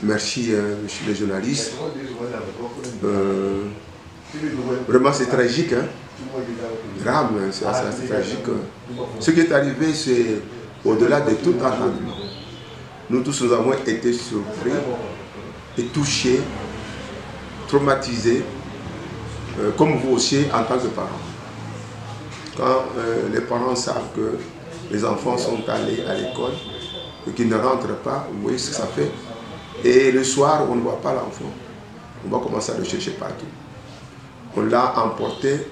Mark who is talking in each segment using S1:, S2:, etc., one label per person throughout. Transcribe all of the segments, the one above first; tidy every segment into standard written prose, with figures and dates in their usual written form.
S1: Merci, monsieur le journaliste. Vraiment, c'est tragique. Hein? Drame, c'est tragique. Ce qui est arrivé, c'est au-delà de tout entendement. Nous tous, nous avons été surpris et touchés, traumatisés, comme vous aussi en tant que parents. Quand les parents savent que les enfants sont allés à l'école et qu'ils ne rentrent pas, vous voyez ce que ça fait. Et le soir, on ne voit pas l'enfant. On va commencer à le chercher partout. On l'a emporté,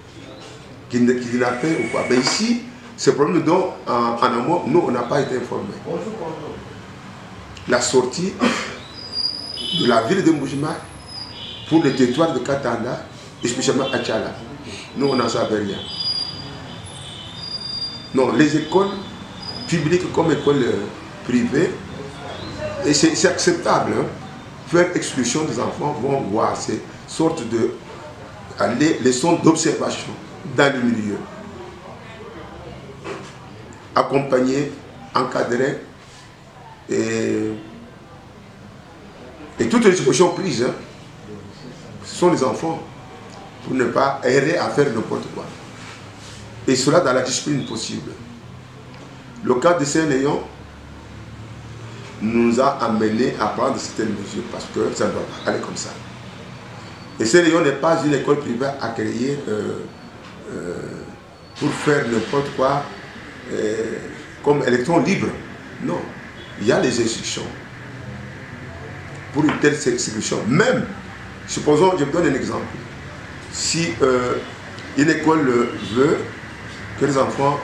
S1: kidnappé ou quoi. Mais ici, ce problème dont en amont, nous, on n'a pas été informés. La sortie de la ville de Mbuji-Mayi pour le territoire de Katanda, et spécialement à Tchala, nous, on n'en savait rien. Non, les écoles publiques comme écoles privées, et c'est acceptable, hein, faire exclusion des enfants, vont voir ces sortes de leçons d'observation dans le milieu. Accompagner, encadrer, et toutes les dispositions prises, hein, ce sont les enfants, pour ne pas errer à faire n'importe quoi. Et cela dans la discipline possible. Le cas de Saint-Léon nous a amené à prendre certaines mesures parce que ça ne doit pas aller comme ça. Et Saint-Léon n'est pas une école privée à créer pour faire n'importe quoi comme électron libre. Non, il y a les instructions. Pour une telle exécution, même, supposons, je vous donne un exemple. Si une école veut que les enfants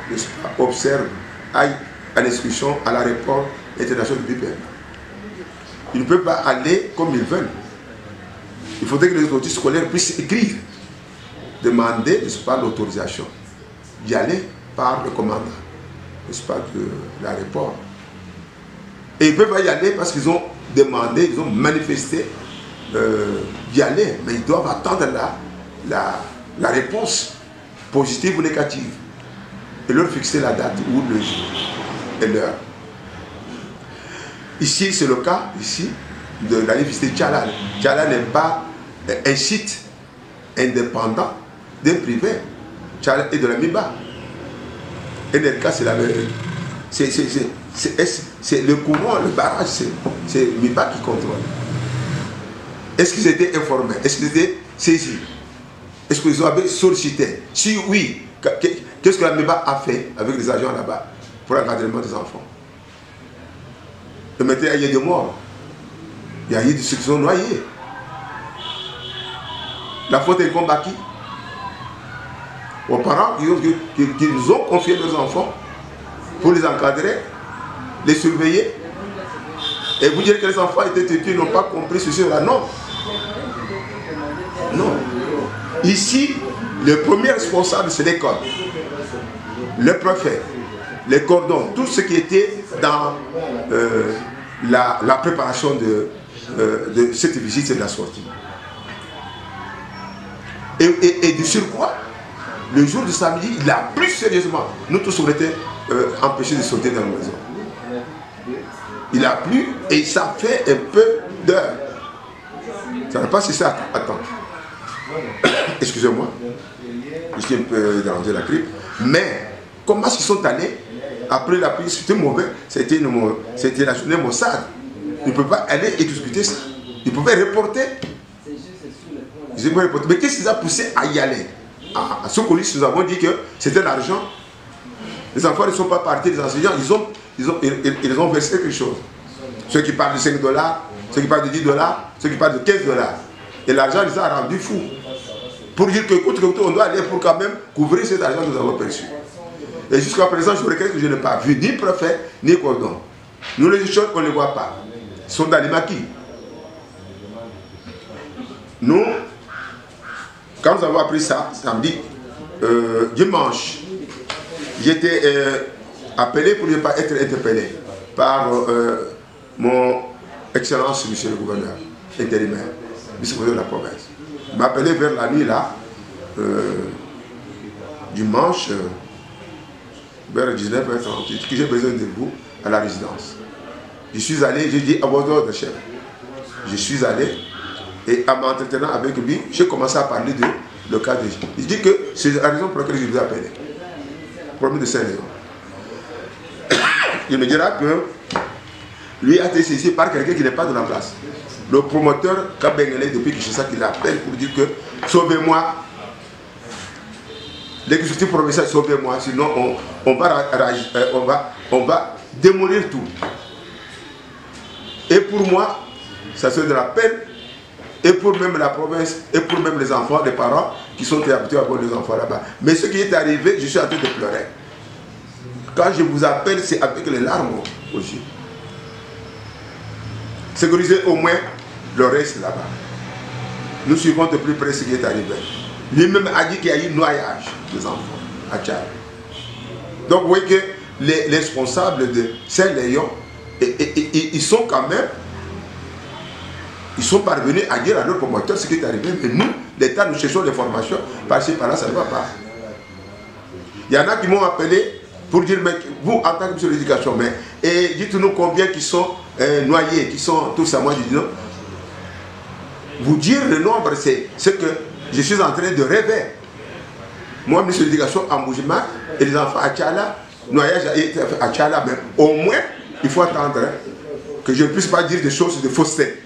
S1: observent, aillent à l'inscription à l'aéroport international de Bibel, ils ne peuvent pas aller comme ils veulent. Il faudrait que les autorités scolaires puissent écrire, demander, n'est-ce pas, l'autorisation d'y aller par le commandant, n'est-ce pas, de l'aéroport. Et ils ne peuvent pas y aller parce qu'ils ont demandé, ils ont manifesté d'y aller, mais ils doivent attendre la réponse positive ou négative et leur fixer la date ou le jour et l'heure. Ici, c'est le cas ici de la université Tchala. Tchala n'est pas un site indépendant d'un privé. Tchala est de la MIBA. Et dans le cas, c'est la c'est le courant, le barrage, c'est MIBA qui contrôle. Est-ce qu'ils étaient informés? Est-ce qu'ils étaient saisis? Est-ce qu'ils ont sollicité? Si oui, qu'est-ce que la MIBA a fait avec les agents là-bas pour l'encadrement des enfants? Maintenant, il y a des morts. Il y a eu des ceux qui sont noyés. La faute est combat qui? Aux parents qui nous ont confié leurs enfants pour les encadrer, les surveiller. Et vous dire que les enfants étaient têtus, n'ont pas compris ceci là. Non. Non. Ici, le premier responsable, c'est l'école. Le préfet, les cordons, tout ce qui était dans la préparation de cette visite et de la sortie. Et de surcroît, le jour du samedi, il a plu sérieusement. Nous tous, on était empêchés de sauter dans la maison. Il a plu et ça fait un peu d'heure. Ça n'a pas cessé à attendre. Excusez-moi, je suis un peu dérangé la grippe. Mais, comment ils sont allés après la pluie? C'était mauvais. C'était la journée maussade. Ils ne peuvent pas aller exécuter ça. Ils pouvaient reporter. Mais qu'est-ce qui les a poussés à y aller? À ce qu'on nous avons dit que c'était l'argent. Les enfants ne sont pas partis, les enseignants, ils ont versé quelque chose. Ceux qui parlent de 5 $, ceux qui parlent de 10 $, ceux qui parlent de 15 $. Et l'argent les a rendus fous. Pour dire que, écoute, on doit aller pour quand même couvrir cet argent que nous avons perçu. Et jusqu'à présent, je regrette que je n'ai pas vu ni préfet, ni cordon. Nous, les choses, on ne les voit pas. Ils sont dans les maquis. Nous, quand nous avons appris ça, samedi, dimanche, j'étais appelé pour ne pas être interpellé par mon excellence, monsieur le gouverneur intérimaire, vice-gouverneur de la province. Il m'a appelé vers la nuit là, dimanche, vers 19h30, que j'ai besoin de vous à la résidence. Je suis allé, j'ai dit à votre ordre, chef. Je suis allé et en m'entretenant avec lui, j'ai commencé à parler de le cas de Jésus. Il dit que c'est la raison pour laquelle je vous ai appelé. Problème de Saint-Léon. Il me dira que lui a été saisi par quelqu'un qui n'est pas de la place. Le promoteur Kabengele depuis Kinshasa qui l'appelle pour dire que sauvez-moi. L'exécutif provincial, sauvez-moi, sinon on va démolir tout. Et pour moi, ça serait de la peine, et pour même la province, et pour même les enfants, les parents qui sont habitués à voir les enfants là-bas. Mais ce qui est arrivé, je suis en train de pleurer. Quand je vous appelle, c'est avec les larmes aux yeux. Sécuriser au moins le reste là-bas. Nous suivons de plus près ce qui est arrivé. Lui-même a dit qu'il y a eu noyage des enfants à Tchad. Donc vous voyez que les responsables de Saint-Léon, ils sont quand même, ils sont parvenus à dire à leurs promoteurs ce qui est arrivé. Mais nous, l'État, nous cherchons des formations, par-ci, par-là, ça ne va pas. Il y en a qui m'ont appelé pour dire, mais vous, en tant que ministre de l'Éducation, dites-nous combien qui sont noyés, qui sont tous à moi, je dis non. Vous dire le nombre, c'est ce que je suis en train de rêver. Moi, ministre de l'Éducation en Moujima, et les enfants à Tchala, noyage à Tchala, mais au moins, il faut attendre que je ne puisse pas dire des choses de fausseté.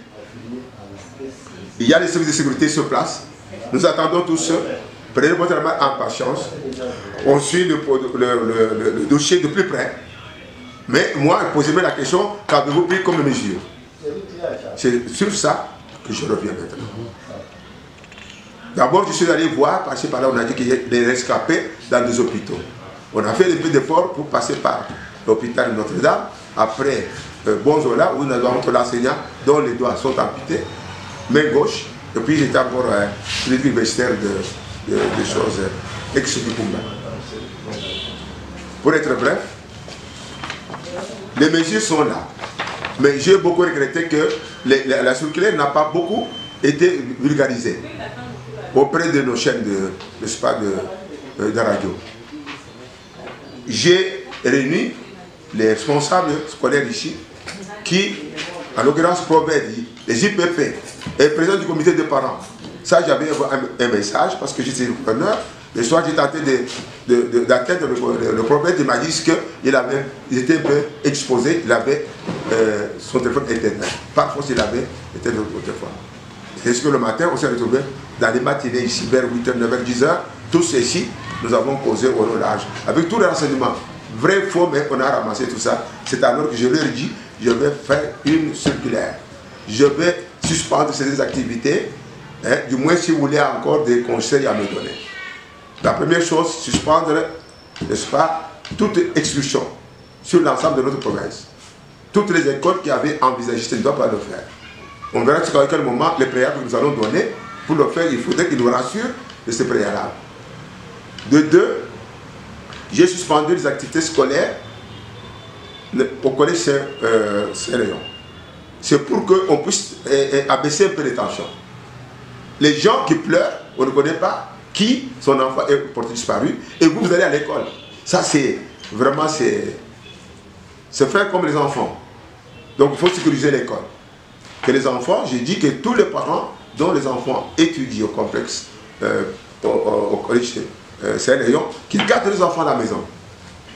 S1: Il y a les services de sécurité sur place. Nous attendons tous. Prenez votre main en patience. On suit le dossier de plus près. Mais moi, posez-moi la question, qu'avez-vous pris comme mesure? C'est sur ça que je reviens maintenant. D'abord, je suis allé voir, passer par là, on a dit qu'il y a des rescapés dans des hôpitaux. On a fait un peu d'efforts pour passer par l'hôpital de Notre-Dame. Après, Bonzola, où nous avons l'enseignant dont les doigts sont amputés, main gauche, et puis j'étais encore l'universitaire de choses ex-Bikunda. Pour être bref, les mesures sont là. Mais j'ai beaucoup regretté que la circulaire n'a pas beaucoup été vulgarisée auprès de nos chaînes de radio. J'ai réuni les responsables scolaires ici qui, en l'occurrence, les IPP et le président du comité de parents. Ça, j'avais un message parce que j'étais gouverneur. Le soir, j'ai tenté d'atteindre le prophète. Il m'a dit qu'il était un peu exposé. Il avait son téléphone internet. Parfois, il avait éteint notre téléphone. C'est ce que le matin, on s'est retrouvé dans les matinées ici, vers 8h, 9h, 10h. Tous ici, nous avons causé au long large. Avec tous les renseignements, vrai, faux, mais on a ramassé tout ça. C'est alors que je leur ai dit, je vais faire une circulaire. Je vais suspendre ces activités. Du moins, si vous voulez encore des conseils à me donner. La première chose, suspendre, n'est-ce pas, toute expulsion sur l'ensemble de notre province. Toutes les écoles qui avaient envisagé, ça ne doivent pas le faire. On verra jusqu'à quel moment les préalables que nous allons donner. Pour le faire, il faudrait qu'ils nous rassurent de ces préalables. De deux, j'ai suspendu les activités scolaires au collège Saint-Léon. C'est pour qu'on puisse abaisser un peu les tensions. Les gens qui pleurent, on ne connaît pas qui, son enfant est porté disparu, et vous allez à l'école. Ça, c'est vraiment, c'est faire comme les enfants. Donc, il faut sécuriser l'école. Que les enfants, j'ai dit que tous les parents dont les enfants étudient au complexe, au collège Saint-Léon, qu'ils gardent les enfants à la maison.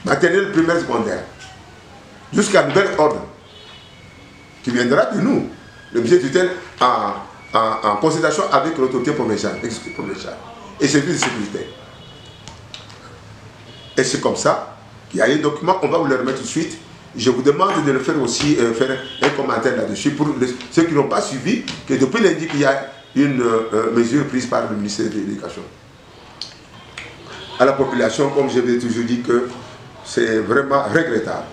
S1: Maternelle, primaire, secondaire. Jusqu'à nouvel ordre qui viendra de nous. Le budget tutelle en consultation avec l'autorité provinciale, et service de sécurité. Et c'est comme ça qu'il y a un document, on va vous le remettre tout de suite. Je vous demande de le faire aussi, faire un commentaire là-dessus pour ceux qui n'ont pas suivi, que depuis lundi qu'il y a une mesure prise par le ministère de l'Éducation. À la population, comme je l'ai toujours dit, que c'est vraiment regrettable.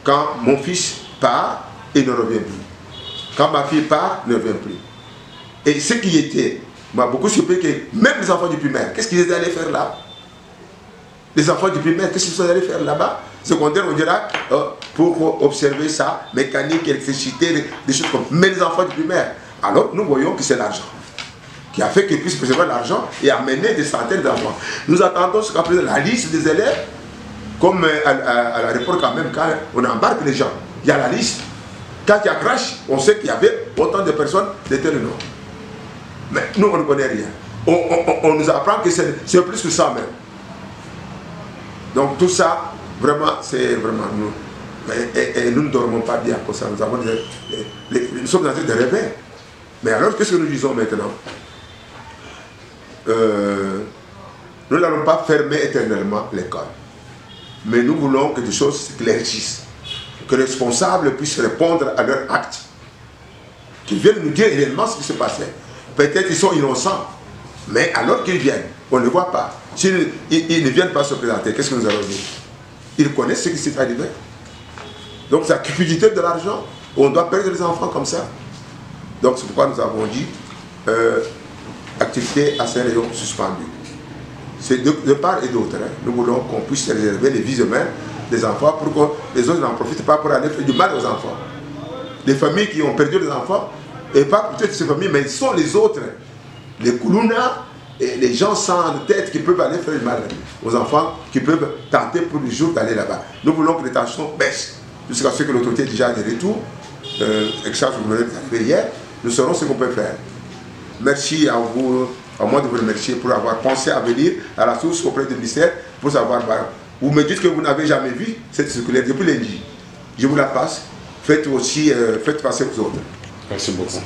S1: Quand mon fils part, il ne revient plus. Quand ma fille part, il ne revient plus. Et ce qui était, m'a beaucoup surpris que même les enfants du primaire, qu'est-ce qu'ils étaient allés faire là? Les enfants du primaire, qu'est-ce qu'ils sont allés faire là-bas? Secondaire, on dira, pour observer ça, mécanique, électricité, des choses comme ça. Mais les enfants du primaire, alors nous voyons que c'est l'argent qui a fait qu'ils puissent recevoir l'argent et amener des centaines d'enfants. Nous attendons jusqu'à présent la liste des élèves, comme à l'aéroport quand même, quand on embarque les gens, il y a la liste. Quand il y a crash, on sait qu'il y avait autant de personnes de tel nom. Mais nous, on ne connaît rien. On nous apprend que c'est plus que ça même. Donc tout ça, vraiment, c'est vraiment nous. Et nous ne dormons pas bien pour ça. Nous sommes dans train de rêver. Mais alors, qu'est-ce que nous disons maintenant? Nous n'allons pas fermer éternellement l'école. Mais nous voulons que des choses s'éclaircissent. Que les responsables puissent répondre à leurs actes. Qu'ils viennent nous dire réellement ce qui se passait. Peut-être qu'ils sont innocents. Mais alors qu'ils viennent, on ne le voit pas. S'ils ne viennent pas se présenter, qu'est-ce que nous allons dire? Ils connaissent ce qui s'est arrivé. Donc c'est la cupidité de l'argent. On doit perdre les enfants comme ça. Donc c'est pourquoi nous avons dit activité à Saint-Léon suspendue. C'est de part et d'autre. Hein. Nous voulons qu'on puisse réserver les vies humaines des enfants pour que les autres n'en profitent pas pour aller faire du mal aux enfants. Les familles qui ont perdu les enfants, et pas peut-être ces familles, mais ils sont les autres, les Koulouna et les gens sans tête qui peuvent aller faire du mal aux enfants, qui peuvent tenter pour le jour d'aller là-bas. Nous voulons que les tensions baissent, jusqu'à ce que l'autorité ait déjà des retours, exchange que vous venez d'arriver hier, nous saurons ce qu'on peut faire. Merci à vous, à moi de vous remercier pour avoir pensé à venir à la source auprès du ministère pour savoir. Vous me dites que vous n'avez jamais vu cette circulaire depuis lundi. Je vous la passe. Faites aussi, faites passer aux autres.
S2: Merci beaucoup.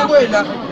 S3: Buena.